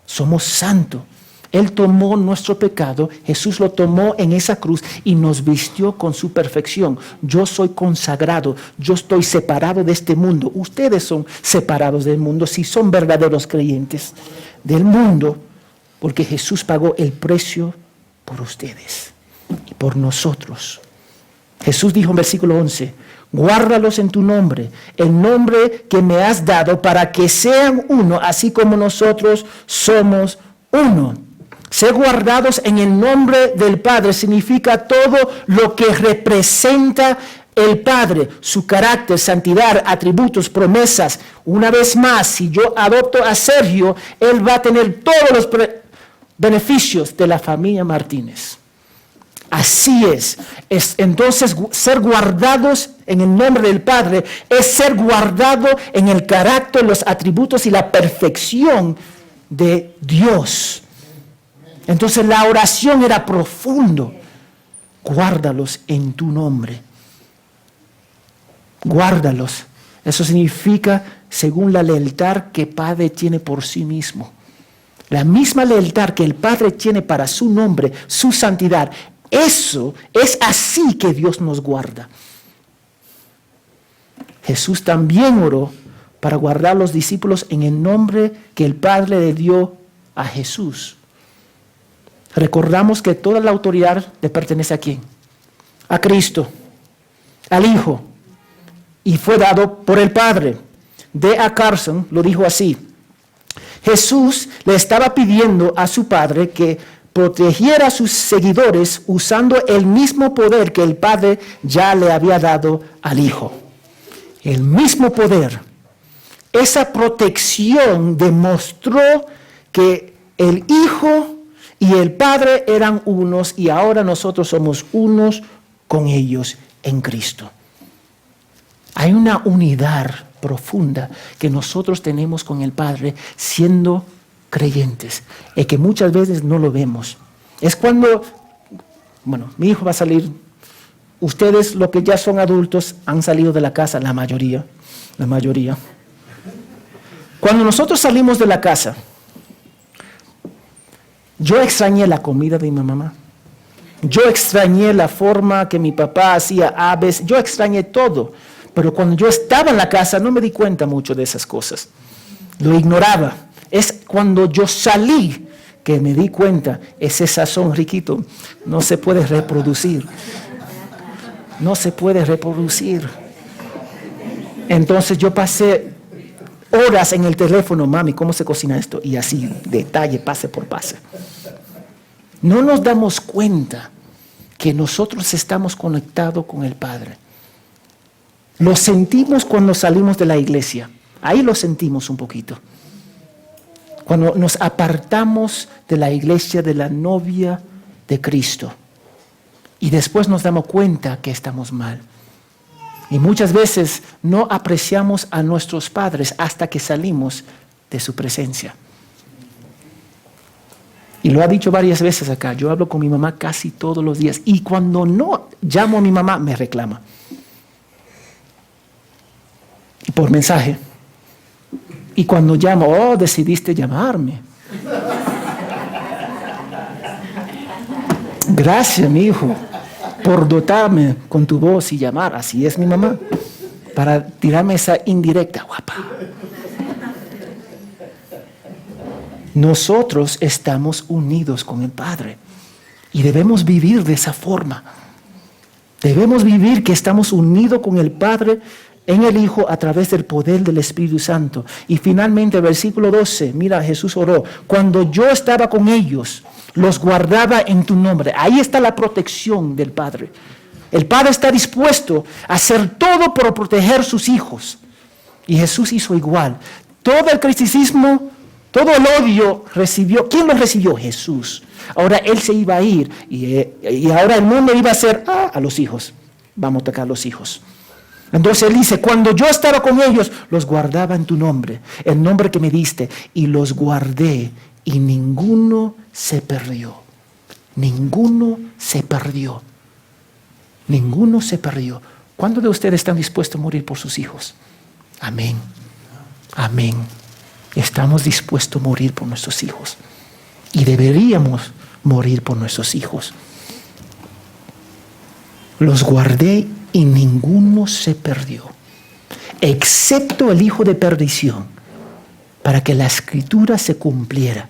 Somos santos. Él tomó nuestro pecado, Jesús lo tomó en esa cruz y nos vistió con su perfección. Yo soy consagrado, yo estoy separado de este mundo. Ustedes son separados del mundo si son verdaderos creyentes del mundo, porque Jesús pagó el precio por ustedes y por nosotros. Jesús dijo en versículo 11, guárdalos en tu nombre, el nombre que me has dado, para que sean uno, así como nosotros somos uno. Ser guardados en el nombre del Padre significa todo lo que representa el Padre, su carácter, santidad, atributos, promesas. Una vez más, si yo adopto a Sergio, él va a tener todos los beneficios de la familia Martínez. Así es. Entonces, ser guardados en el nombre del Padre es ser guardado en el carácter, los atributos y la perfección de Dios. Entonces la oración era profundo. Guárdalos en tu nombre. Guárdalos. Eso significa según la lealtad que el Padre tiene por sí mismo. La misma lealtad que el Padre tiene para su nombre, su santidad. Eso es así que Dios nos guarda. Jesús también oró para guardar a los discípulos en el nombre que el Padre le dio a Jesús. Recordamos que toda la autoridad le pertenece a ¿quién? A Cristo, al Hijo, y fue dado por el Padre. D.A. Carson lo dijo así: Jesús le estaba pidiendo a su Padre que protegiera a sus seguidores usando el mismo poder que el Padre ya le había dado al Hijo. El mismo poder. Esa protección demostró que el Hijo y el Padre eran unos y ahora nosotros somos unos con ellos en Cristo. Hay una unidad profunda que nosotros tenemos con el Padre siendo creyentes y que muchas veces no lo vemos. Es cuando, mi hijo va a salir, ustedes los que ya son adultos han salido de la casa, la mayoría. Cuando nosotros salimos de la casa, yo extrañé la comida de mi mamá. Yo extrañé la forma que mi papá hacía aves. Yo extrañé todo. Pero cuando yo estaba en la casa no me di cuenta mucho de esas cosas. Lo ignoraba. Es cuando yo salí que me di cuenta. Ese sazón riquito no se puede reproducir. No se puede reproducir. Entonces yo pasé horas en el teléfono, mami, ¿cómo se cocina esto? Y así, detalle, pase por pase. No nos damos cuenta que nosotros estamos conectados con el Padre. Lo sentimos cuando salimos de la iglesia. Ahí lo sentimos un poquito. Cuando nos apartamos de la iglesia, de la novia de Cristo. Y después nos damos cuenta que estamos mal. Y muchas veces no apreciamos a nuestros padres hasta que salimos de su presencia. Y lo ha dicho varias veces acá. Yo hablo con mi mamá casi todos los días. Y cuando no llamo a mi mamá, me reclama. Por mensaje. Y cuando llamo, decidiste llamarme. Gracias, mi hijo, por dotarme con tu voz y llamar. Así es mi mamá. Para tirarme esa indirecta, guapa. Nosotros estamos unidos con el Padre y debemos vivir de esa forma. Debemos vivir que estamos unidos con el Padre en el Hijo a través del poder del Espíritu Santo. Y finalmente, versículo 12, mira, Jesús oró: cuando yo estaba con ellos, los guardaba en tu nombre. Ahí está la protección del Padre. El Padre está dispuesto a hacer todo por proteger sus hijos. Y Jesús hizo igual. Todo el criticismo, todo el odio recibió. ¿Quién lo recibió? Jesús. Ahora Él se iba a ir y ahora el mundo iba a hacer a los hijos. Vamos a tocar a los hijos. Entonces Él dice: cuando yo estaba con ellos, los guardaba en tu nombre, el nombre que me diste, y los guardé, y ninguno se perdió. Ninguno se perdió. Ninguno se perdió. ¿Cuántos de ustedes están dispuestos a morir por sus hijos? Amén. Amén. Estamos dispuestos a morir por nuestros hijos. Y deberíamos morir por nuestros hijos. Los guardé y ninguno se perdió, excepto el hijo de perdición, para que la escritura se cumpliera.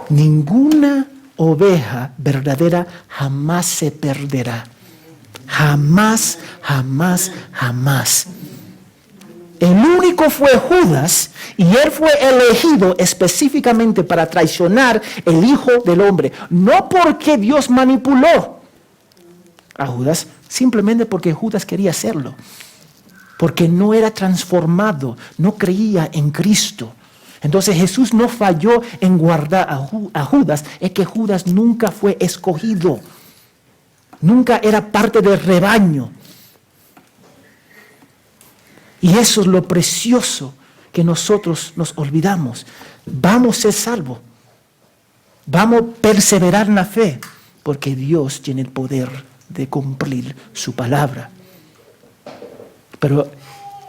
Ninguna oveja verdadera jamás se perderá. Jamás, jamás, jamás. El único fue Judas, y él fue elegido específicamente para traicionar el Hijo del Hombre. No porque Dios manipuló a Judas, simplemente porque Judas quería hacerlo. Porque no era transformado, no creía en Cristo. Entonces Jesús no falló en guardar a Judas, es que Judas nunca fue escogido. Nunca era parte del rebaño. Y eso es lo precioso que nosotros nos olvidamos. Vamos a ser salvos. Vamos a perseverar en la fe, porque Dios tiene el poder de cumplir su palabra. Pero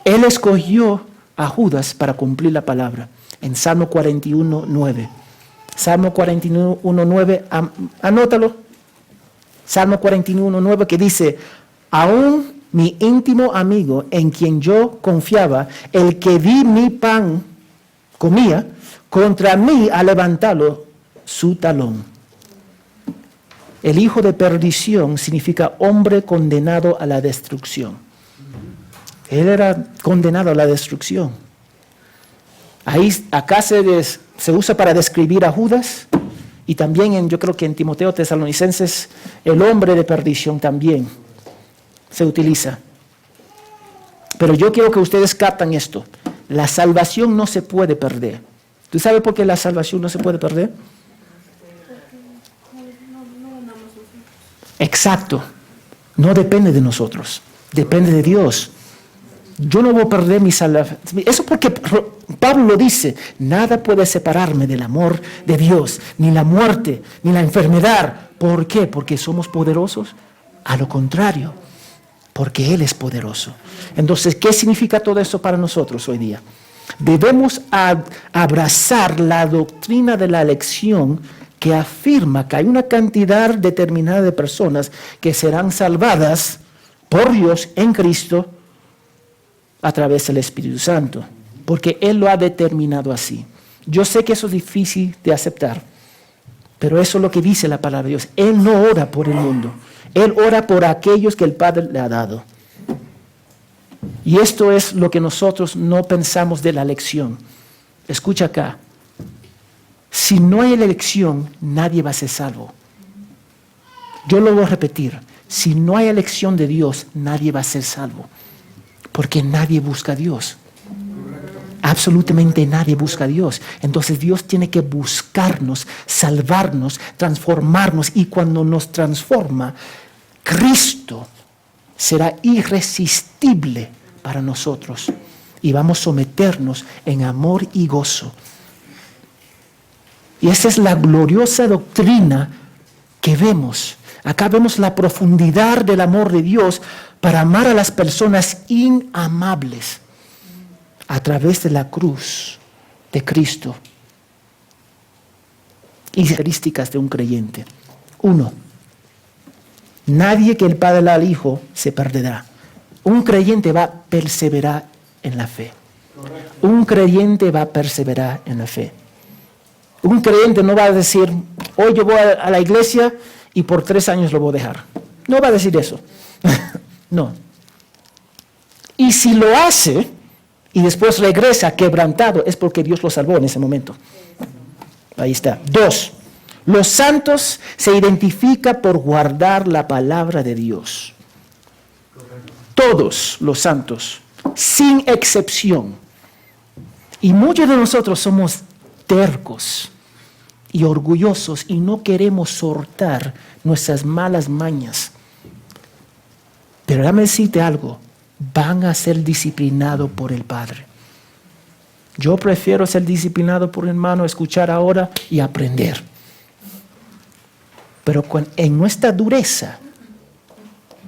Él escogió a Judas para cumplir la palabra. En Salmo 41:9. Salmo 41:9, anótalo. Salmo 41:9, que dice: aún mi íntimo amigo, en quien yo confiaba, el que di mi pan comía, contra mí ha levantado su talón. El hijo de perdición significa hombre condenado a la destrucción. Él era condenado a la destrucción. Ahí acá se usa para describir a Judas, y también yo creo que en Timoteo Tesalonicenses el hombre de perdición también se utiliza. Pero yo quiero que ustedes captan esto. La salvación no se puede perder. ¿Tú sabes por qué la salvación no se puede perder? Exacto. No depende de nosotros. Depende de Dios. Yo no voy a perder mi salvación. Eso porque Pablo lo dice: nada puede separarme del amor de Dios, ni la muerte, ni la enfermedad. ¿Por qué? Porque somos poderosos. A lo contrario, porque Él es poderoso. Entonces, ¿qué significa todo eso para nosotros hoy día? Debemos abrazar la doctrina de la elección, que afirma que hay una cantidad determinada de personas que serán salvadas por Dios en Cristo a través del Espíritu Santo, porque Él lo ha determinado así. Yo sé que eso es difícil de aceptar, pero eso es lo que dice la palabra de Dios. Él no ora por el mundo, Él ora por aquellos que el Padre le ha dado. Y esto es lo que nosotros no pensamos de la elección. Escucha acá. Si no hay elección, nadie va a ser salvo. Yo lo voy a repetir. Si no hay elección de Dios, nadie va a ser salvo. Porque nadie busca a Dios. Absolutamente nadie busca a Dios. Entonces Dios tiene que buscarnos, salvarnos, transformarnos. Y cuando nos transforma, Cristo será irresistible para nosotros. Y vamos a someternos en amor y gozo. Y esa es la gloriosa doctrina que vemos. Acá vemos la profundidad del amor de Dios para amar a las personas inamables a través de la cruz de Cristo. Y características de un creyente. 1. Nadie que el Padre le da al Hijo se perderá. Un creyente va a perseverar en la fe. Un creyente va a perseverar en la fe. Un creyente no va a decir, hoy yo voy a la iglesia y por 3 años lo voy a dejar. No va a decir eso. No. Y si lo hace y después regresa quebrantado, es porque Dios lo salvó en ese momento. Ahí está. 2. Los santos se identifican por guardar la palabra de Dios. Todos los santos, sin excepción. Y muchos de nosotros somos tercos y orgullosos y no queremos soltar nuestras malas mañas. Pero déjame decirte algo, van a ser disciplinados por el Padre. Yo prefiero ser disciplinado por un hermano, escuchar ahora y aprender. Pero en nuestra dureza,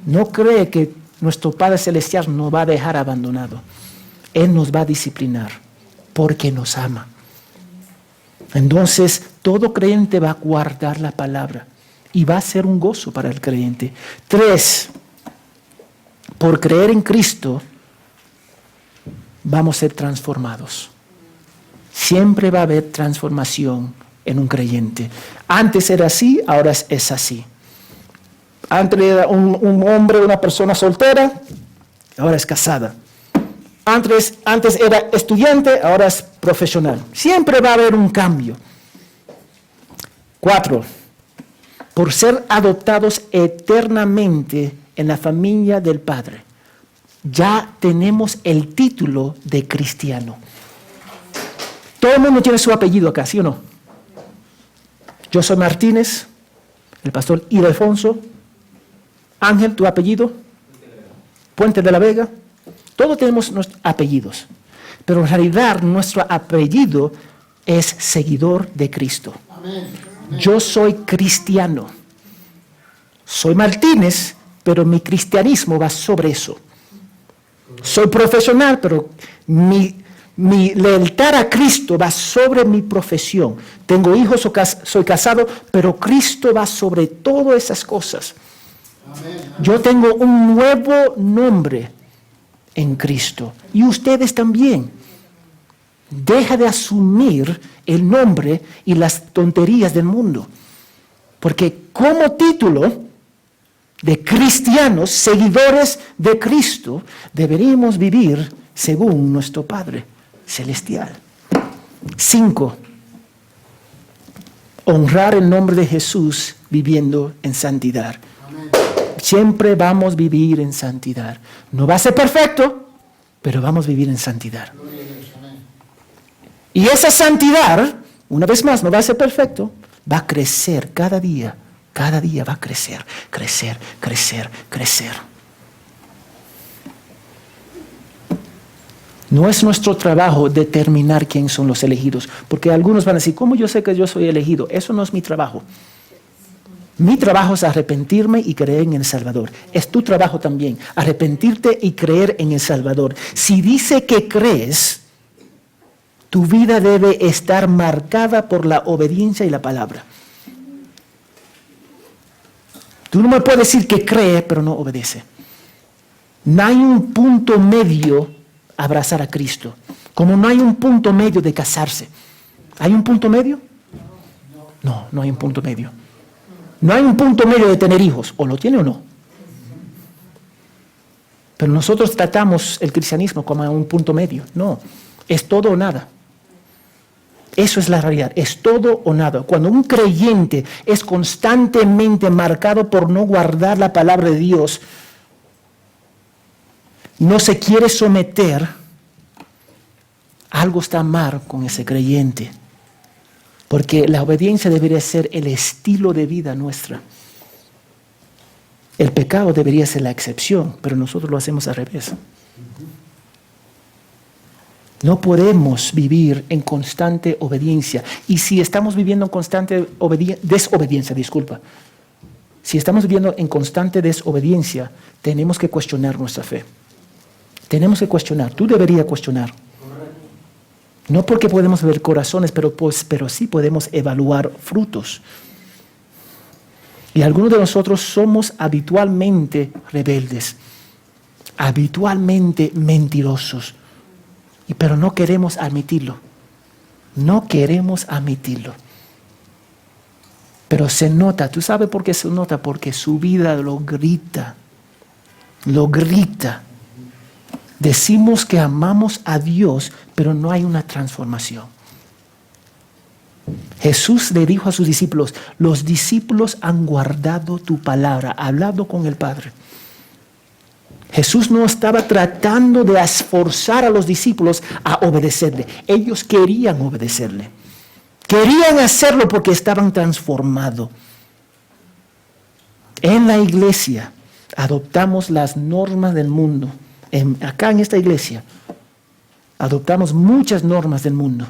no cree que nuestro Padre Celestial nos va a dejar abandonado. Él nos va a disciplinar porque nos ama. Entonces, todo creyente va a guardar la palabra y va a ser un gozo para el creyente. 3, por creer en Cristo, vamos a ser transformados. Siempre va a haber transformación en un creyente. Antes era así, ahora es así. Antes era un hombre, una persona soltera, ahora es casada. Antes era estudiante, ahora es profesional. Siempre va a haber un cambio. 4, por ser adoptados eternamente en la familia del Padre. Ya tenemos el título de cristiano. Todo el mundo tiene su apellido acá, ¿sí o no? Yo soy Martínez, el pastor Ildefonso. Ángel, ¿tu apellido? Puente de la Vega. Todos tenemos nuestros apellidos. Pero en realidad nuestro apellido es seguidor de Cristo. Yo soy cristiano. Soy Martínez, pero mi cristianismo va sobre eso. Soy profesional, pero mi lealtad a Cristo va sobre mi profesión. Tengo hijos, soy casado, pero Cristo va sobre todas esas cosas. Yo tengo un nuevo nombre en Cristo. Y ustedes también. Deja de asumir el nombre y las tonterías del mundo. Porque como título de cristianos, seguidores de Cristo, deberíamos vivir según nuestro Padre Celestial. 5. Honrar el nombre de Jesús viviendo en santidad. Siempre vamos a vivir en santidad. No va a ser perfecto, pero vamos a vivir en santidad. Y esa santidad, una vez más, no va a ser perfecto, va a crecer cada día. Cada día va a crecer, crecer, crecer, crecer. No es nuestro trabajo determinar quién son los elegidos, porque algunos van a decir, ¿cómo yo sé que yo soy elegido? Eso no es mi trabajo. Mi trabajo es arrepentirme y creer en el Salvador. Es tu trabajo también, arrepentirte y creer en el Salvador. Si dice que crees, tu vida debe estar marcada por la obediencia y la palabra. Tú no me puedes decir que cree, pero no obedece. No hay un punto medio a abrazar a Cristo. Como no hay un punto medio de casarse. ¿Hay un punto medio? No, no hay un punto medio. No hay un punto medio de tener hijos. O lo tiene o no. Pero nosotros tratamos el cristianismo como un punto medio. No, es todo o nada. Eso es la realidad, es todo o nada. Cuando un creyente es constantemente marcado por no guardar la palabra de Dios, no se quiere someter, algo está mal con ese creyente. Porque la obediencia debería ser el estilo de vida nuestra. El pecado debería ser la excepción, pero nosotros lo hacemos al revés. No podemos vivir en constante obediencia. Y si estamos viviendo en constante desobediencia, si estamos viviendo en constante desobediencia, tenemos que cuestionar nuestra fe. Tenemos que cuestionar. Tú deberías cuestionar. No porque podemos ver corazones, pero sí podemos evaluar frutos. Y algunos de nosotros somos habitualmente rebeldes, habitualmente mentirosos. Pero no queremos admitirlo. No queremos admitirlo. Pero se nota. ¿Tú sabes por qué se nota? Porque su vida lo grita. Lo grita. Decimos que amamos a Dios, pero no hay una transformación. Jesús le dijo a sus discípulos, los discípulos han guardado tu palabra, hablando con el Padre. Jesús no estaba tratando de esforzar a los discípulos a obedecerle. Ellos querían obedecerle. Querían hacerlo porque estaban transformados. En la iglesia adoptamos las normas del mundo. Acá en esta iglesia adoptamos muchas normas del mundo.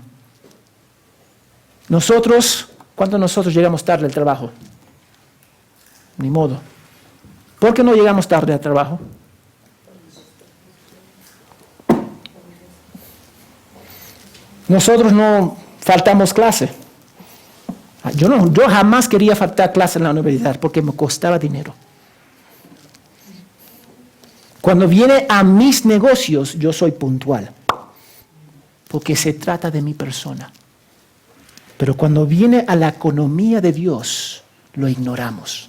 ¿Cuándo nosotros llegamos tarde al trabajo? Ni modo. ¿Por qué no llegamos tarde al trabajo? Nosotros no faltamos clase. Yo jamás quería faltar clase en la universidad porque me costaba dinero. Cuando viene a mis negocios, yo soy puntual, porque se trata de mi persona. Pero cuando viene a la economía de Dios, lo ignoramos.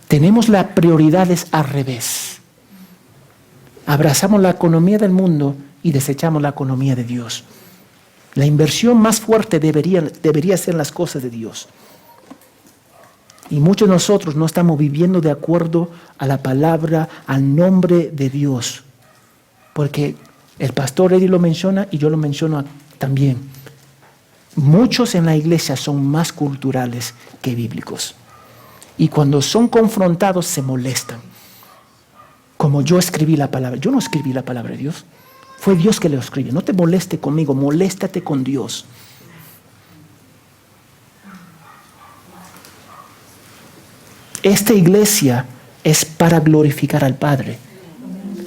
Tenemos las prioridades al revés. Abrazamos la economía del mundo y desechamos la economía de Dios. La inversión más fuerte debería ser en las cosas de Dios. Y muchos de nosotros no estamos viviendo de acuerdo a la palabra, al nombre de Dios. Porque el pastor Eddie lo menciona y yo lo menciono también. Muchos en la iglesia son más culturales que bíblicos. Y cuando son confrontados se molestan. Como yo escribí la palabra. Yo no escribí la palabra de Dios. Fue Dios que lo escribió. No te moleste conmigo, moléstate con Dios. Esta iglesia es para glorificar al Padre.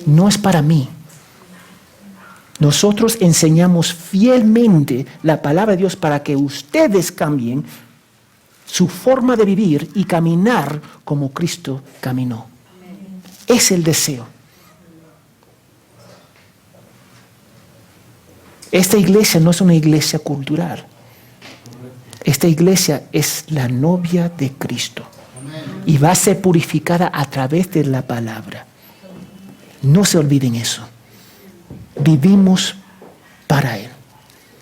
No es para mí. Nosotros enseñamos fielmente la palabra de Dios para que ustedes cambien su forma de vivir y caminar como Cristo caminó. Es el deseo. Esta iglesia no es una iglesia cultural. Esta iglesia es la novia de Cristo. Y va a ser purificada a través de la palabra. No se olviden eso. Vivimos para Él.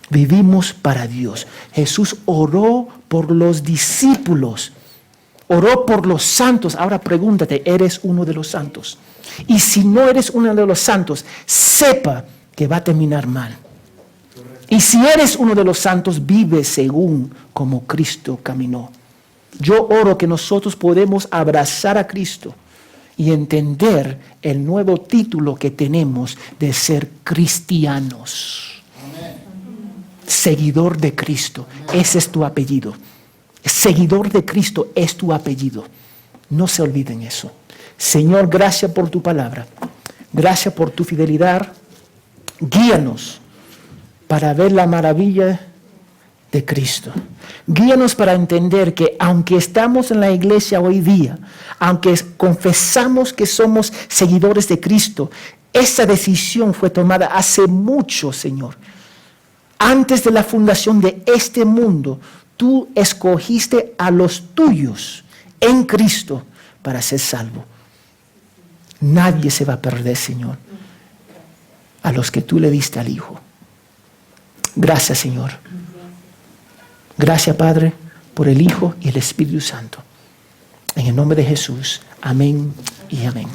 Vivimos para Dios. Jesús oró por los discípulos. Oró por los santos. Ahora pregúntate, ¿eres uno de los santos? Y si no eres uno de los santos, sepa que va a terminar mal. Y si eres uno de los santos, vive según como Cristo caminó. Yo oro que nosotros podemos abrazar a Cristo y entender el nuevo título que tenemos de ser cristianos. Amén. Seguidor de Cristo. Amén. Ese es tu apellido. Seguidor de Cristo es tu apellido. No se olviden eso. Señor, gracias por tu palabra. Gracias por tu fidelidad. Guíanos para ver la maravilla de Cristo. Guíanos para entender que aunque estamos en la iglesia hoy día, aunque confesamos que somos seguidores de Cristo, esa decisión fue tomada hace mucho, Señor. Antes de la fundación de este mundo, tú escogiste a los tuyos en Cristo para ser salvo. Nadie se va a perder, Señor, a los que tú le diste al Hijo. Gracias, Señor. Gracias, Padre, por el Hijo y el Espíritu Santo. En el nombre de Jesús. Amén y amén.